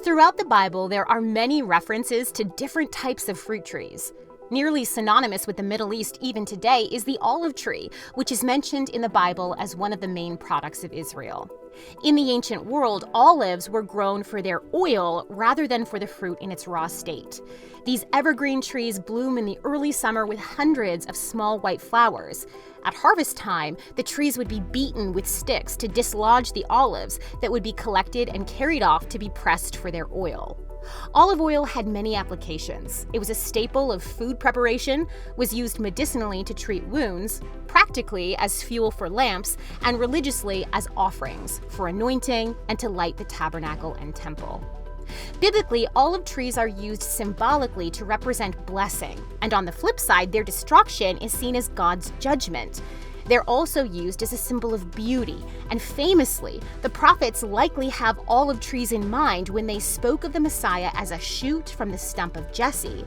Throughout the Bible, there are many references to different types of fruit trees. Nearly synonymous with the Middle East even today is the olive tree, which is mentioned in the Bible as one of the main products of Israel. In the ancient world, olives were grown for their oil rather than for the fruit in its raw state. These evergreen trees bloom in the early summer with hundreds of small white flowers. At harvest time, the trees would be beaten with sticks to dislodge the olives that would be collected and carried off to be pressed for their oil. Olive oil had many applications. It was a staple of food preparation, was used medicinally to treat wounds, practically as fuel for lamps, and religiously as offerings for anointing and to light the tabernacle and temple. Biblically, olive trees are used symbolically to represent blessing, and on the flip side, their destruction is seen as God's judgment. They're also used as a symbol of beauty, and famously, the prophets likely have olive trees in mind when they spoke of the Messiah as a shoot from the stump of Jesse.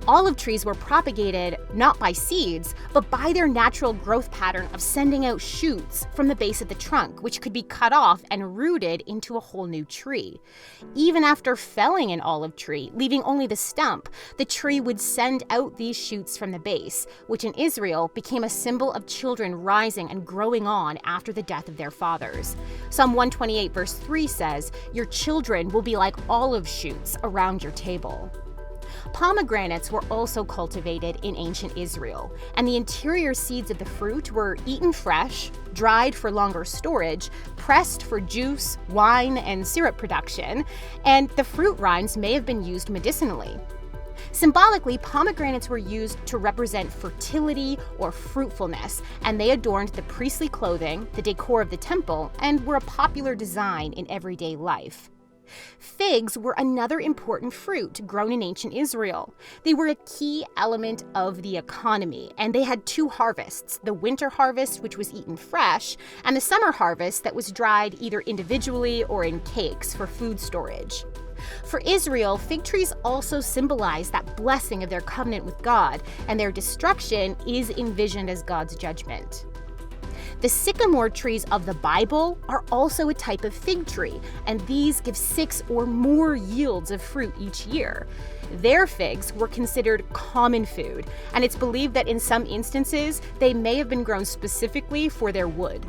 Olive trees were propagated not by seeds, but by their natural growth pattern of sending out shoots from the base of the trunk, which could be cut off and rooted into a whole new tree. Even after felling an olive tree, leaving only the stump, the tree would send out these shoots from the base, which in Israel became a symbol of children rising and growing on after the death of their fathers. Psalm 128 verse 3 says, "Your children will be like olive shoots around your table." Pomegranates were also cultivated in ancient Israel, and the interior seeds of the fruit were eaten fresh, dried for longer storage, pressed for juice, wine, and syrup production, and the fruit rinds may have been used medicinally. Symbolically, pomegranates were used to represent fertility or fruitfulness, and they adorned the priestly clothing, the decor of the temple, and were a popular design in everyday life. Figs were another important fruit grown in ancient Israel. They were a key element of the economy, and they had two harvests, the winter harvest, which was eaten fresh, and the summer harvest that was dried either individually or in cakes for food storage. For Israel, fig trees also symbolize that blessing of their covenant with God, and their destruction is envisioned as God's judgment. The sycamore trees of the Bible are also a type of fig tree, and these give 6 or more yields of fruit each year. Their figs were considered common food, and it's believed that in some instances, they may have been grown specifically for their wood.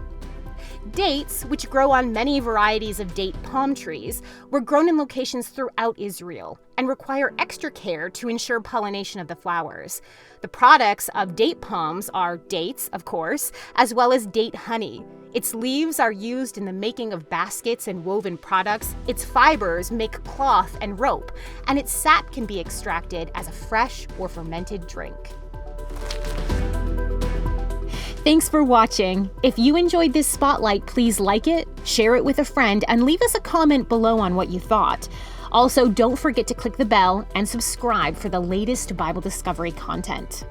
Dates, which grow on many varieties of date palm trees, were grown in locations throughout Israel and require extra care to ensure pollination of the flowers. The products of date palms are dates, of course, as well as date honey. Its leaves are used in the making of baskets and woven products, its fibers make cloth and rope, and its sap can be extracted as a fresh or fermented drink. Thanks for watching. If you enjoyed this spotlight, please like it, share it with a friend, and leave us a comment below on what you thought. Also, don't forget to click the bell and subscribe for the latest Bible Discovery content.